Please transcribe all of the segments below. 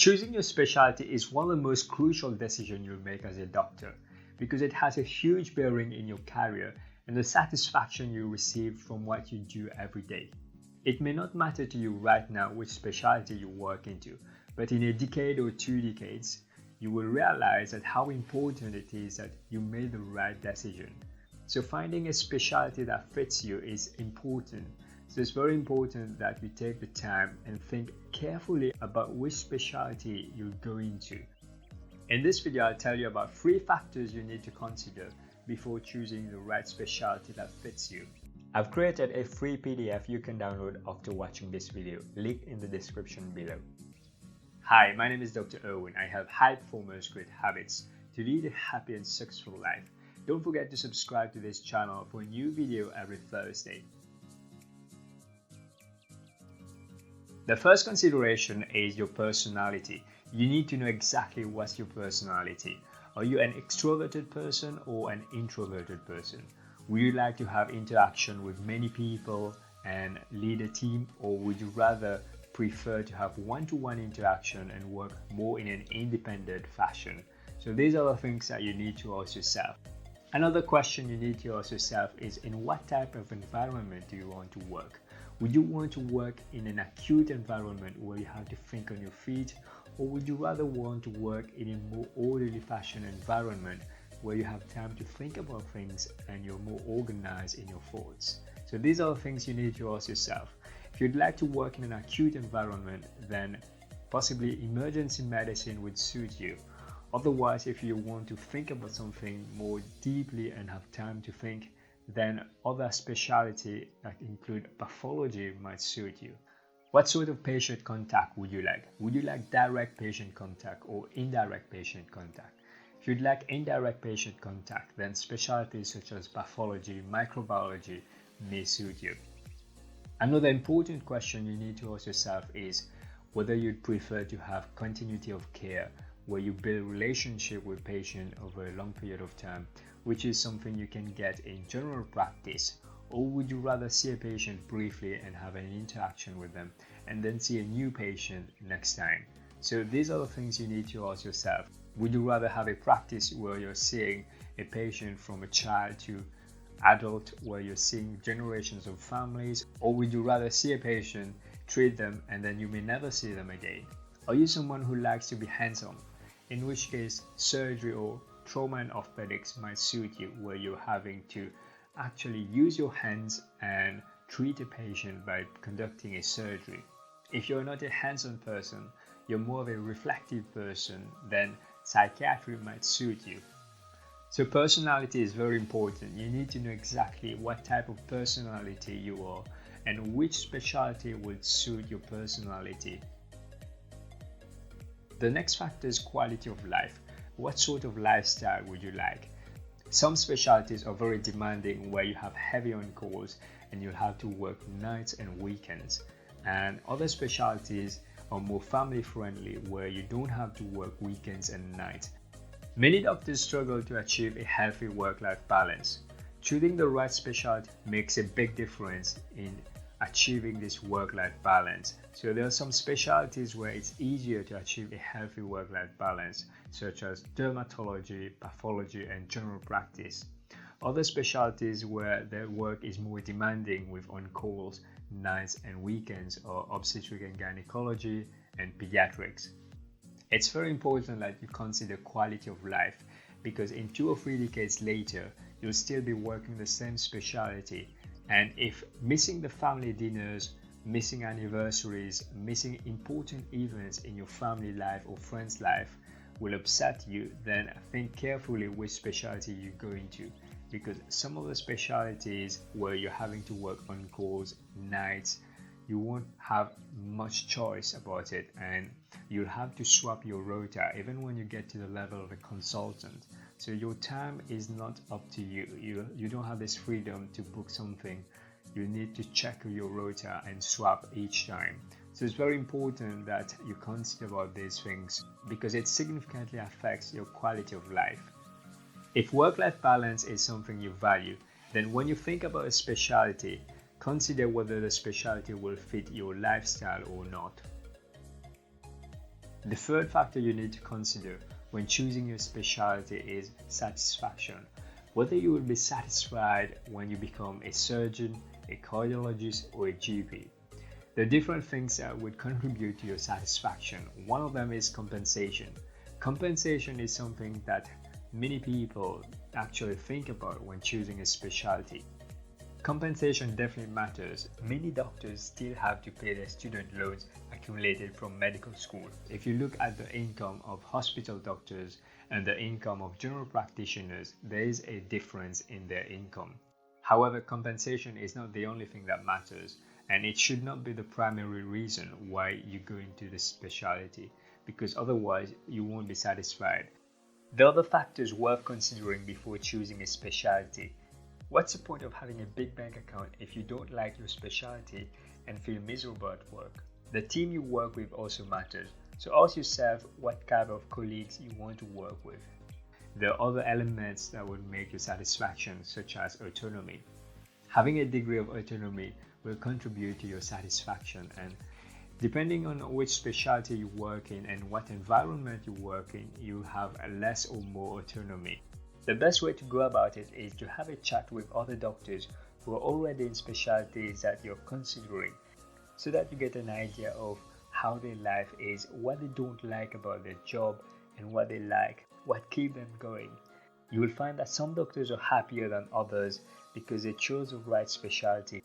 Choosing your specialty is one of the most crucial decisions you'll make as a doctor because it has a huge bearing in your career and the satisfaction you receive from what you do every day. It may not matter to you right now which specialty you work into, but in a decade or 2 decades, you will realize that how important it is that you made the right decision. So finding a specialty that fits you is important. So it's very important that you take the time and think carefully about which specialty you're going to. In this video, I'll tell you about 3 factors you need to consider before choosing the right specialty that fits you. I've created a free PDF you can download after watching this video, link in the description below. Hi, my name is Dr. Erwin. I help high performers create habits to lead a happy and successful life. Don't forget to subscribe to this channel for a new video every Thursday. The first consideration is your personality. You need to know exactly what's your personality. Are you an extroverted person or an introverted person? Would you like to have interaction with many people and lead a team, or would you rather prefer to have one-to-one interaction and work more in an independent fashion? So these are the things that you need to ask yourself. Another question you need to ask yourself is, in what type of environment do you want to work? Would you want to work in an acute environment where you have to think on your feet, or would you rather want to work in a more orderly fashion environment where you have time to think about things and you're more organized in your thoughts? So these are the things you need to ask yourself. If you'd like to work in an acute environment, then possibly emergency medicine would suit you. Otherwise, if you want to think about something more deeply and have time to think, then other specialty that include pathology might suit you. What sort of patient contact would you like? Would you like direct patient contact or indirect patient contact? If you'd like indirect patient contact, then specialties such as pathology, microbiology may suit you. Another important question you need to ask yourself is whether you'd prefer to have continuity of care, where you build relationship with patient over a long period of time, which is something you can get in general practice, or would you rather see a patient briefly and have an interaction with them and then see a new patient next time? So these are the things you need to ask yourself. Would you rather have a practice where you're seeing a patient from a child to adult, where you're seeing generations of families, or would you rather see a patient, treat them, and then you may never see them again? Are you someone who likes to be hands-on? In which case, surgery or trauma and orthopedics might suit you, where you're having to actually use your hands and treat a patient by conducting a surgery. If you're not a hands-on person, you're more of a reflective person, then psychiatry might suit you. So personality is very important. You need to know exactly what type of personality you are and which specialty would suit your personality. The next factor is quality of life. What sort of lifestyle would you like? Some specialties are very demanding, where you have heavy on calls and you'll have to work nights and weekends. And other specialties are more family friendly, where you don't have to work weekends and nights. Many doctors struggle to achieve a healthy work-life balance. Choosing the right specialty makes a big difference in achieving this work-life balance. So there are some specialties where it's easier to achieve a healthy work-life balance, such as dermatology, pathology, and general practice. Other specialties where their work is more demanding with on-calls, nights and weekends are obstetric and gynecology and pediatrics. It's very important that you consider quality of life, because in 2 or 3 decades later, you'll still be working the same specialty. And if missing the family dinners, missing anniversaries, missing important events in your family life or friend's life will upset you, then think carefully which specialty you're going to. Because some of the specialties where you're having to work on calls, nights, you won't have much choice about it, and you'll have to swap your rota even when you get to the level of a consultant. So your time is not up to you. You don't have this freedom to book something. You need to check your rota and swap each time. So it's very important that you consider about these things, because it significantly affects your quality of life. If work-life balance is something you value, then when you think about a specialty, consider whether the specialty will fit your lifestyle or not. The third factor you need to consider when choosing your specialty is satisfaction. Whether you will be satisfied when you become a surgeon, a cardiologist, or a GP. There are different things that would contribute to your satisfaction. One of them is compensation. Compensation is something that many people actually think about when choosing a specialty. Compensation definitely matters. Many doctors still have to pay their student loans accumulated from medical school. If you look at the income of hospital doctors and the income of general practitioners, there is a difference in their income. However, compensation is not the only thing that matters, and it should not be the primary reason why you go into this specialty, because otherwise you won't be satisfied. The other factors worth considering before choosing a specialty. What's the point of having a big bank account if you don't like your specialty and feel miserable at work? The team you work with also matters, so ask yourself what type of colleagues you want to work with. There are other elements that would make your satisfaction, such as autonomy. Having a degree of autonomy will contribute to your satisfaction, and depending on which specialty you work in and what environment you work in, you have a less or more autonomy. The best way to go about it is to have a chat with other doctors who are already in specialties that you're considering, so that you get an idea of how their life is, what they don't like about their job, and what they like, what keeps them going. You will find that some doctors are happier than others because they chose the right specialty.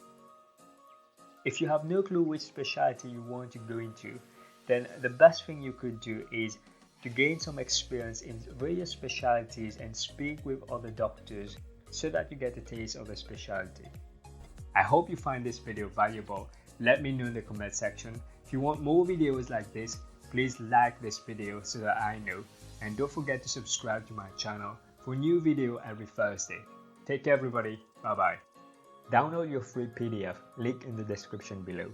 If you have no clue which specialty you want to go into, then the best thing you could do is to gain some experience in various specialties and speak with other doctors so that you get a taste of the specialty. I hope you find this video valuable. Let me know in the comment section. If you want more videos like this, please like this video so that I know, and don't forget to subscribe to my channel for new video every Thursday. Take care everybody, bye bye. Download your free PDF, link in the description below.